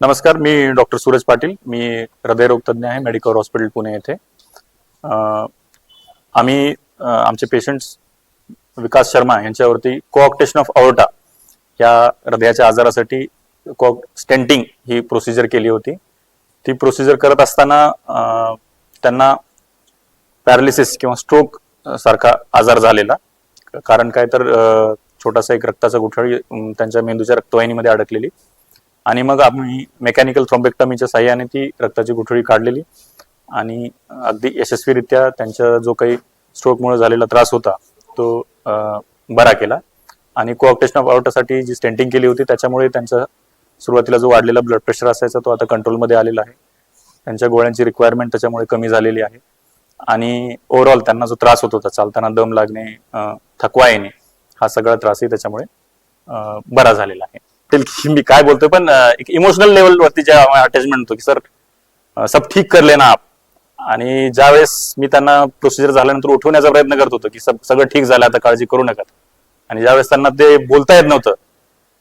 नमस्कार, मी डॉक्टर सूरज पाटील. मी हृदयरोग तज्ञ आहे, मेडिकल हॉस्पिटल पुणे येथे. आम्ही आमचे पेशंट्स विकास शर्मा यांच्यावरती कोऑक्टेशन ऑफ अओर्टा या हृदयाच्या आजारासाठी स्टेंटिंग ही प्रोसिजर केली होती. ती प्रोसिजर करत असताना त्यांना पॅरालिसिस किंवा स्ट्रोक सारखा आजार झालेला. कारण काय तर छोटासा एक रक्ताचा गुठळी त्यांच्या मेंदूच्या रक्तवाहिनीमध्ये अडकलेली आणि मग आम्ही मेकॅनिकल थ्रोम्बेक्टमीच्या साह्याने ती रक्ताची गुठळी काढलेली आणि अगदी यशस्वीरित्या त्यांचा जो काही स्ट्रोकमुळे झालेला त्रास होता तो बरा केला. आणि कोऑक्टेशन ऑफ अओर्टासाठी जी स्टेंटिंग केली होती त्याच्यामुळे त्यांचा सुरुवातीला जो वाढलेला ब्लड प्रेशर असायचा तो आता कंट्रोलमध्ये आलेला आहे. त्यांच्या गोळ्यांची रिक्वायरमेंट त्याच्यामुळे कमी झालेली आहे आणि ओव्हरऑल त्यांना जो त्रास होत होता, चालताना दम लागणे, थकवा येणे, हा सगळा त्रासही त्याच्यामुळे बरा झालेला आहे. मी काय बोलतोय पण एक इमोशनल लेवल वरती जे अटॅचमेंट होतो की सर सब ठीक कर लेना आप. आणि ज्यावेळेस मी त्यांना प्रोसिजर झाल्यानंतर उठवण्याचा प्रयत्न करत होतो की सगळं ठीक झालं, आता काळजी करू नका. आणि ज्यावेळेस त्यांना ते बोलता येत नव्हतं,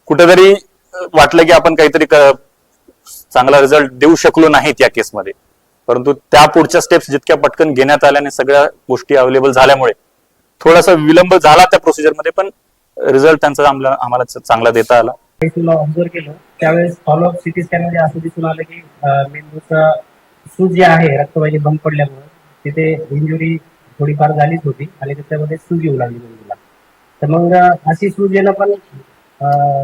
कुठेतरी वाटलं की आपण काहीतरी चांगला रिझल्ट देऊ शकलो नाहीत या केसमध्ये. परंतु त्या पुढच्या स्टेप्स जितक्या पटकन घेण्यात आल्याने सगळ्या गोष्टी अवेलेबल झाल्यामुळे थोडासा विलंब झाला त्या प्रोसिजरमध्ये, पण रिझल्ट त्यांचा आम्हाला चांगला देता आला. ऑब्झर्व केलं त्यावेळेस फॉलोअप सिटी स्कॅन मध्ये असं दिसून आलं की मेंदूचा सूज जे आहे रक्तवाहिनी बंद पडल्यामुळे तिथे इंजुरी थोडीफार झालीच होती आणि त्याच्यामध्ये सूज येऊ लागली मेंदूला. तर मग अशी सूज येणं पण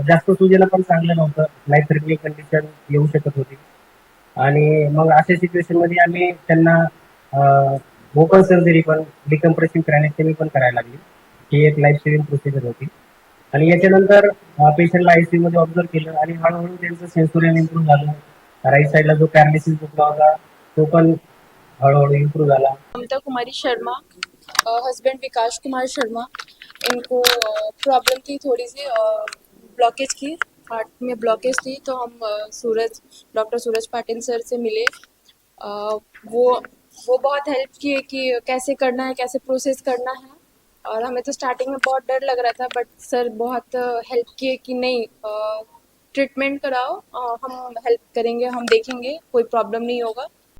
जास्त सूज येणं पण चांगलं नव्हतं, नैसर्गिक कंडिशन येऊ शकत होती. आणि मग अशा सिच्युएशन मध्ये आम्ही त्यांना ओपन सर्जरी पण डिकम्प्रेसिव्ह क्रॅनिक्टमी पण करायला लागली. ही एक लाईफ सेव्हिंग प्रोसिजर होती. आणि याच्यानंतर पेशंटला आयसीयू मध्ये ऑब्झर्व केलं आणि हळूहळू त्यांचं सेन्सोरियन इम्प्रूव्ह झालं. राइट साइडला जो पॅरालिसिस दुखला होता तो पण हळूहळू इम्प्रूव्ह झाला. ममता कुमारी शर्मा, हस्बैंड विकास कुमार शर्मा, इनको प्रॉब्लम थी थोड़ी सी ब्लॉकेज की, हार्ट में ब्लॉकेज थी. तो हम डॉक्टर सूरज पाटिल सर से मिले. वो बहुत हेल्प किए कि कैसे करना है, कैसे प्रोसेस करना है. और हमें तो स्टार्टिंग में बहुत डर लग रहा था, बट सर बहुत हेल्प किए कि नहीं, ट्रीटमेंट कराओ, हम हेल्प करेंगे, हम देखेंगे, कोई प्रॉब्लम नहीं होगा.